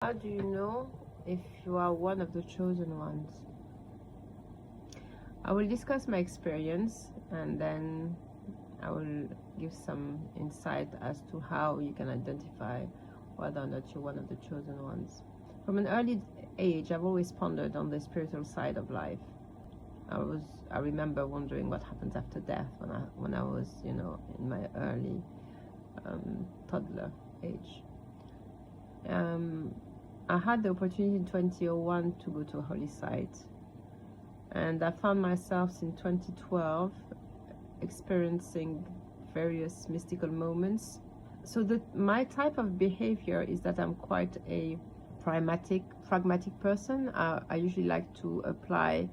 How do you know if you are one of the chosen ones? I will discuss my experience and then I will give some insight as to how you can identify whether or not you're one of the chosen ones. From an early age, I've always pondered on the spiritual side of life. I remember wondering what happens after death when I was, in my early toddler age. I had the opportunity in 2001 to go to a holy site, and I found myself in 2012 experiencing various mystical moments. So my type of behavior is that I'm quite a pragmatic person. I usually like to apply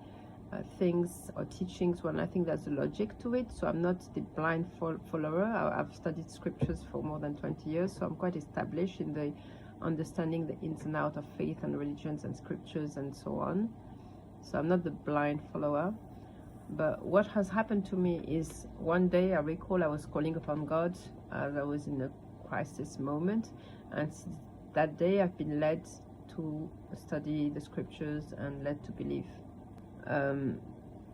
things or teachings when I think there's a logic to it. So I'm not the blind follower. I've studied scriptures for more than 20 years, so I'm quite established in the understanding the ins and outs of faith and religions and scriptures and so on. So I'm not the blind follower. But what has happened to me is one day I recall I was calling upon God as I was in a crisis moment, and since that day I've been led to study the scriptures and led to believe.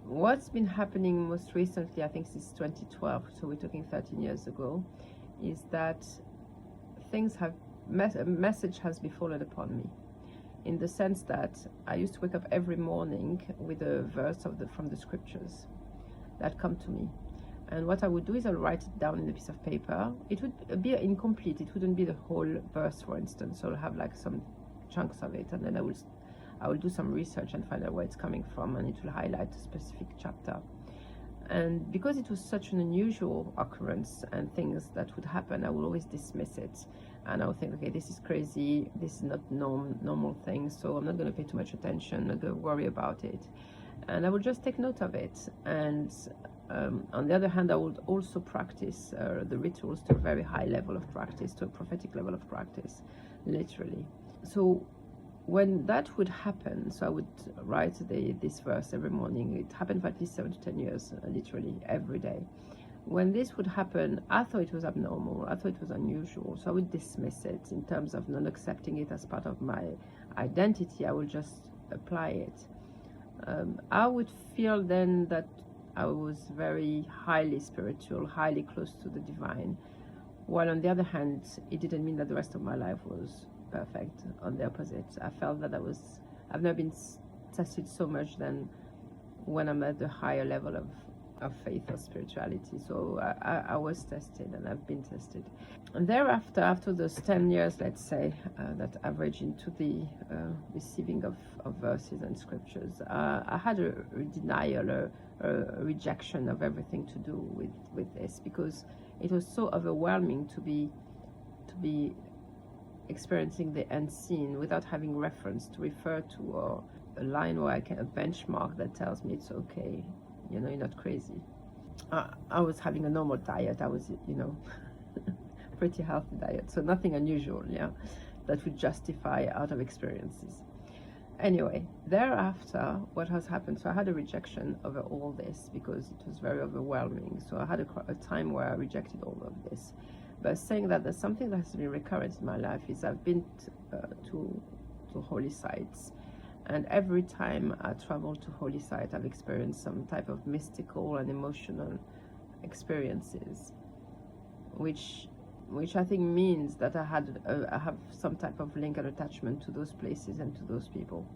What's been happening most recently, I think since 2012, so we're talking 13 years ago, is that a message has befallen upon me, in the sense that I used to wake up every morning with a verse from the scriptures that come to me. And what I would do is I'll write it down in a piece of paper. It would be incomplete. It wouldn't be the whole verse, for instance. So I'll have like some chunks of it, and then I will do some research and find out where it's coming from, and it will highlight a specific chapter. And because it was such an unusual occurrence and things that would happen, I would always dismiss it. And I would think, okay, this is crazy, this is not normal thing, so I'm not going to pay too much attention, not going to worry about it. And I would just take note of it. And on the other hand, I would also practice the rituals to a very high level of practice, to a prophetic level of practice, literally. So when that would happen, so I would write this verse every morning. It happened for at least 7 to 10 years, literally every day. When this would happen, I thought it was abnormal, I thought it was unusual, so I would dismiss it in terms of not accepting it as part of my identity. I would just apply it. I would feel then that I was very highly spiritual, highly close to the divine, while on the other hand, it didn't mean that the rest of my life was perfect. On the opposite, I felt that I've never been tested so much than when I'm at the higher level of faith or spirituality. So I was tested, and I've been tested. And thereafter, after those 10 years, let's say, that average into the receiving of verses and scriptures, I had a denial, a rejection of everything to do with this, because it was so overwhelming to be experiencing the unseen without having reference to refer to, or a line where a benchmark that tells me it's okay. You're not crazy. I was having a normal diet. I was, pretty healthy diet. So nothing unusual, that would justify out of experiences. Anyway, thereafter, what has happened, so I had a rejection over all this because it was very overwhelming. So I had a time where I rejected all of this. But saying that there's something that has been recurrent in my life is I've been to holy sites. And every time I travel to holy site, I've experienced some type of mystical and emotional experiences, which I think means that I have some type of link and attachment to those places and to those people,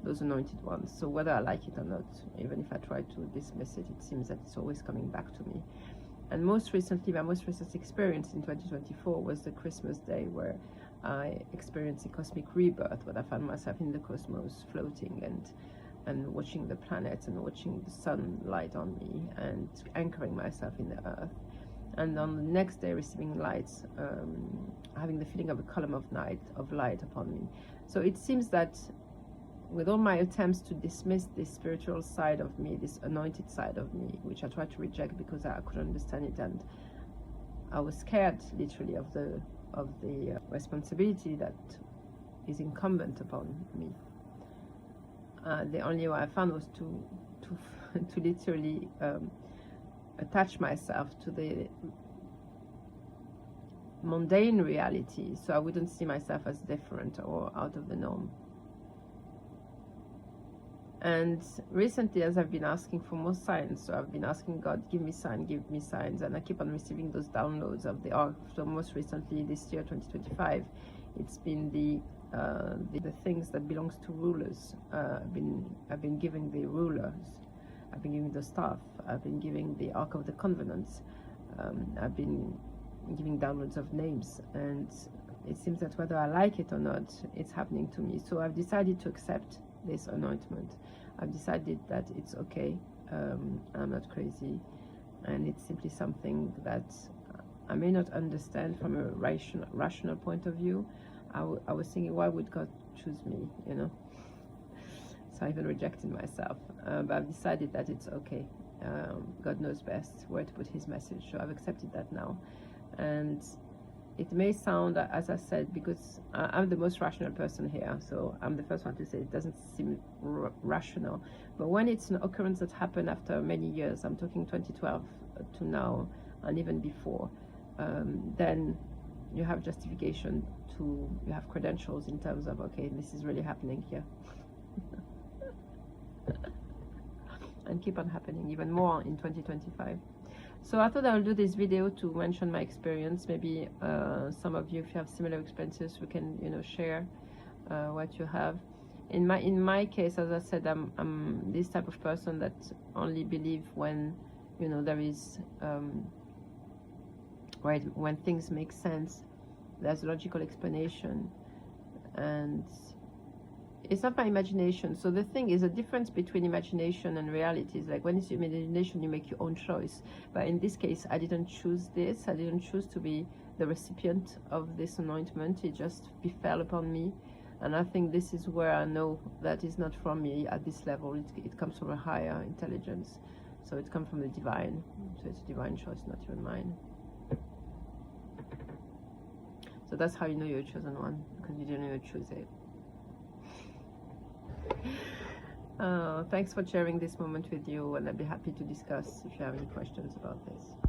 those anointed ones. So whether I like it or not, even if I try to dismiss it, it seems that it's always coming back to me. And most recently, my most recent experience in 2024 was the Christmas day, where I experienced a cosmic rebirth, where I found myself in the cosmos, floating and watching the planets and watching the sun light on me and anchoring myself in the earth. And on the next day, receiving lights, having the feeling of a column of light upon me. So it seems that with all my attempts to dismiss this spiritual side of me, this anointed side of me, which I tried to reject because I couldn't understand it, and I was scared, literally, of the responsibility that is incumbent upon me. The only way I found was to literally attach myself to mundane reality, so I wouldn't see myself as different or out of the norm. And recently, as I've been asking for more signs, so I've been asking God, give me signs, and I keep on receiving those downloads of the arc. So most recently this year, 2025, it's been the things that belongs to rulers. I've been giving the rulers, I've been giving the staff, I've been giving the Ark of the Covenants, I've been giving downloads of names, and it seems that whether I like it or not, it's happening to me. So I've decided to accept this anointment. I've decided that it's okay. I'm not crazy, and it's simply something that I may not understand from a rational point of view. I was thinking, why would God choose me, you know? So I even rejected myself, but I've decided that it's okay. God knows best where to put his message, so I've accepted that now. And it may sound, as I said, because I'm the most rational person here, so I'm the first one to say it doesn't seem rational. But when it's an occurrence that happened after many years, I'm talking 2012 to now, and even before, then you have justification you have credentials in terms of, okay, this is really happening here. And keep on happening even more in 2025. So I thought I would do this video to mention my experience. Maybe some of you, if you have similar experiences, we can, you know, share what you have. In my case, as I said, I'm this type of person that only believe when, you know, there is when things make sense, there's a logical explanation, and it's not my imagination. So the thing is, a difference between imagination and reality is like, when it's your imagination, you make your own choice. But in this case, I didn't choose this. I didn't choose to be the recipient of this anointment. It just befell upon me. And I think this is where I know that is not from me at this level. It comes from a higher intelligence. So it comes from the divine. So it's a divine choice, not even mine. So that's how you know you're a chosen one, because you didn't even choose it. Thanks for sharing this moment with you, and I'll be happy to discuss if you have any questions about this.